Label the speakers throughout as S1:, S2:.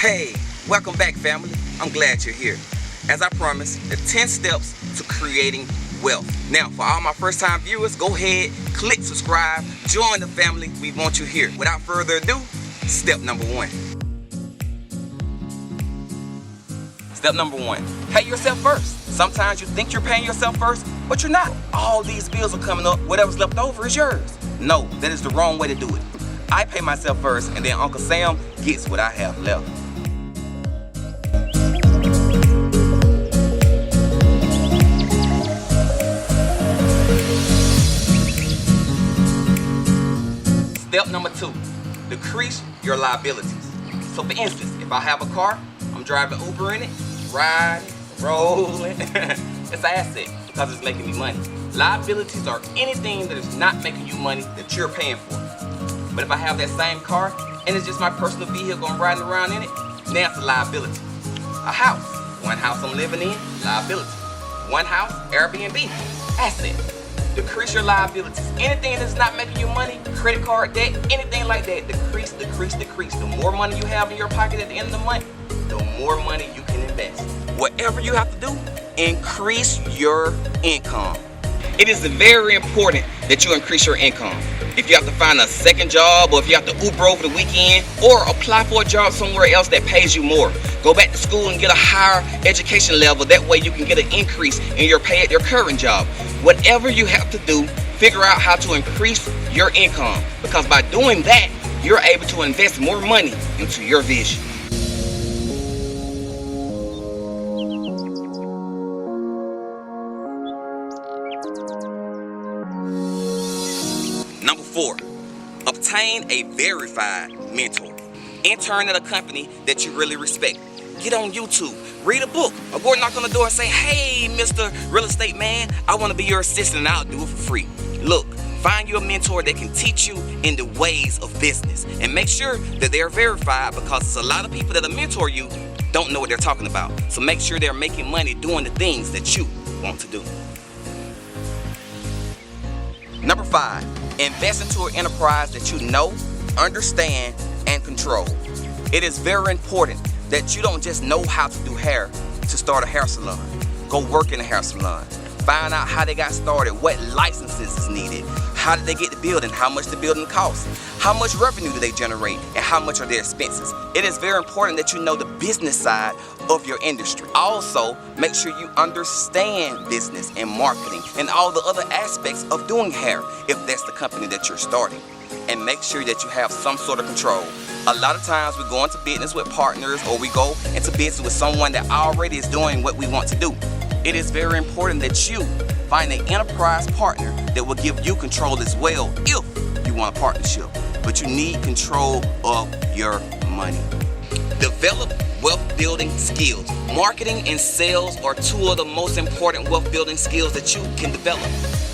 S1: Hey, welcome back, family. I'm glad you're here. As I promised, the 10 steps to creating wealth. Now, for all my first-time viewers, go ahead, click subscribe, join the family. We want you here. Without further ado, step number 1. Step number 1, pay yourself first. Sometimes you think you're paying yourself first, but you're not. All these bills are coming up. Whatever's left over is yours. No, that is the wrong way to do it. I pay myself first, and then Uncle Sam gets what I have left. Step number 2, decrease your liabilities. So for instance, if I have a car, I'm driving Uber in it, riding, rolling, it's an asset because it's making me money. Liabilities are anything that is not making you money that you're paying for. But if I have that same car and it's just my personal vehicle, I'm riding around in it, now it's a liability. A house, one house I'm living in, liability. One house, Airbnb, asset. Decrease your liabilities. Anything that's not making you money, credit card debt, anything like that, decrease, decrease, decrease. The more money you have in your pocket at the end of the month, the more money you can invest. Whatever you have to do, increase your income. It is very important that you increase your income. If you have to find a second job, or if you have to Uber over the weekend, or apply for a job somewhere else that pays you more, go back to school and get a higher education level. That way you can get an increase in your pay at your current job. Whatever you have to do, figure out how to increase your income, because by doing that, you're able to invest more money into your vision. Number 4, obtain a verified mentor. Intern at a company that you really respect. Get on YouTube, read a book, or go knock on the door and say, hey, Mr. Real Estate Man, I want to be your assistant and I'll do it for free. Look, find you a mentor that can teach you in the ways of business, and make sure that they're verified, because a lot of people that'll mentor you don't know what they're talking about. So make sure they're making money doing the things that you want to do. Number 5, invest into an enterprise that you know, understand, and control. It is very important that you don't just know how to do hair to start a hair salon. Go work in a hair salon. Find out how they got started, what licenses is needed, how did they get the building, how much the building costs, how much revenue do they generate, and how much are their expenses. It is very important that you know the business side of your industry. Also, make sure you understand business and marketing and all the other aspects of doing hair if that's the company that you're starting. And make sure that you have some sort of control. A lot of times we go into business with partners, or we go into business with someone that already is doing what we want to do. It is very important that you find an enterprise partner that will give you control as well if you want a partnership. But you need control of your money. Develop wealth building skills. Marketing and sales are 2 of the most important wealth building skills that you can develop.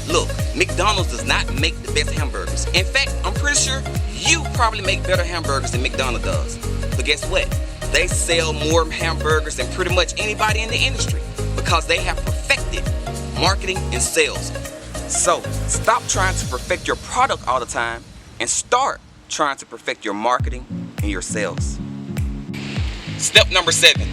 S1: Look, McDonald's does not make the best hamburgers. In fact, I'm pretty sure you probably make better hamburgers than McDonald's does. But guess what? They sell more hamburgers than pretty much anybody in the industry, because they have perfected marketing and sales. So stop trying to perfect your product all the time and start trying to perfect your marketing and your sales. Step number 7,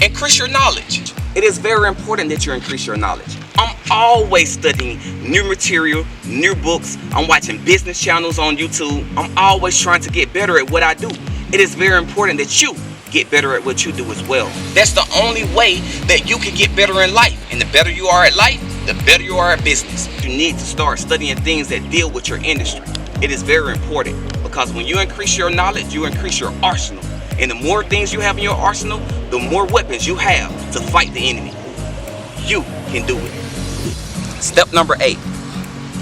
S1: increase your knowledge. It is very important that you increase your knowledge. I'm always studying new material, new books. I'm watching business channels on YouTube. I'm always trying to get better at what I do. It is very important that you get better at what you do as well. That's the only way that you can get better in life. And the better you are at life, the better you are at business. You need to start studying things that deal with your industry. It is very important, because when you increase your knowledge, you increase your arsenal. And the more things you have in your arsenal, the more weapons you have to fight the enemy. You can do it. Step number 8,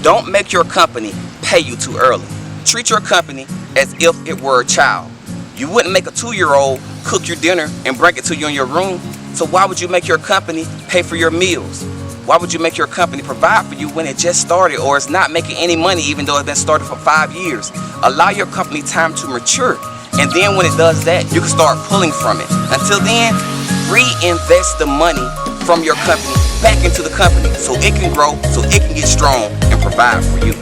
S1: don't make your company pay you too early. Treat your company as if it were a child. You wouldn't make a 2-year-old cook your dinner and bring it to you in your room. So why would you make your company pay for your meals? Why would you make your company provide for you when it just started, or it's not making any money even though it's been started for 5 years? Allow your company time to mature. And then when it does that, you can start pulling from it. Until then, reinvest the money from your company back into the company so it can grow, so it can get strong and provide for you.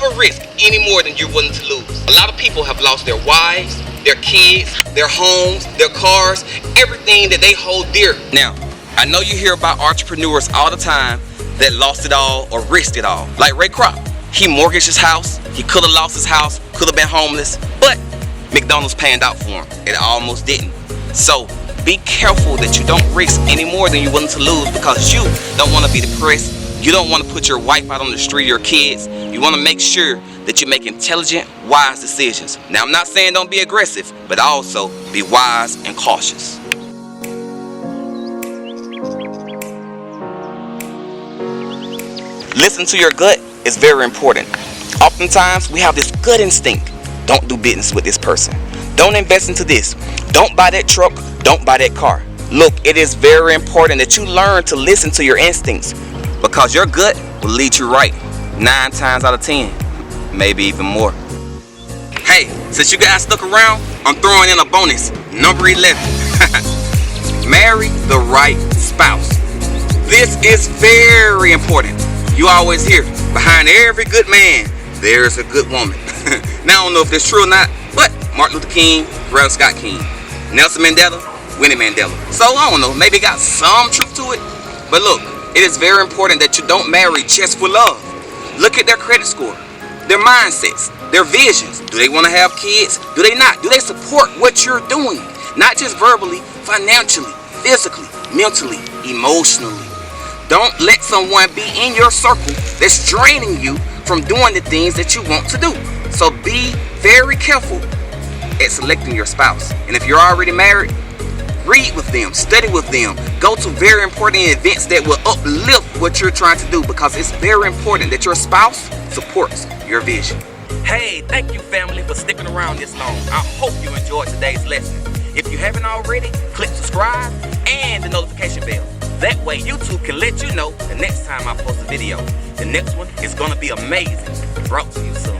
S1: never risk any more than you're willing to lose. A lot of people have lost their wives, their kids, their homes, their cars, everything that they hold dear. Now, I know you hear about entrepreneurs all the time that lost it all or risked it all. Like Ray Kroc. He mortgaged his house. He could have lost his house, could have been homeless, but McDonald's panned out for him. It almost didn't. So be careful that you don't risk any more than you're willing to lose, because you don't want to be depressed. You don't want to put your wife out on the street, your kids. You want to make sure that you make intelligent, wise decisions. Now, I'm not saying don't be aggressive, but also be wise and cautious. Listen to your gut is very important. Oftentimes, we have this gut instinct. Don't do business with this person. Don't invest into this. Don't buy that truck. Don't buy that car. Look, it is very important that you learn to listen to your instincts, because your gut will lead you right 9 times out of 10, maybe even more. Hey, since you guys stuck around, I'm throwing in a bonus, number 11. Marry the right spouse. This is very important. You always hear, behind every good man, there's a good woman. Now, I don't know if that's true or not, but Martin Luther King, Coretta Scott King, Nelson Mandela, Winnie Mandela. So, I don't know, maybe got some truth to it. But look, it is very important that you don't marry just for love. Look at their credit score, their mindsets, their visions. Do they want to have kids? Do they not? Do they support what you're doing? Not just verbally, financially, physically, mentally, emotionally. Don't let someone be in your circle that's draining you from doing the things that you want to do. So be very careful at selecting your spouse. And if you're already married, read with them, study with them, go to very important events that will uplift what you're trying to do, because it's very important that your spouse supports your vision. Hey, thank you, family, for sticking around this long. I hope you enjoyed today's lesson. If you haven't already, click subscribe and the notification bell. That way YouTube can let you know the next time I post a video. The next one is going to be amazing. Brought to you soon.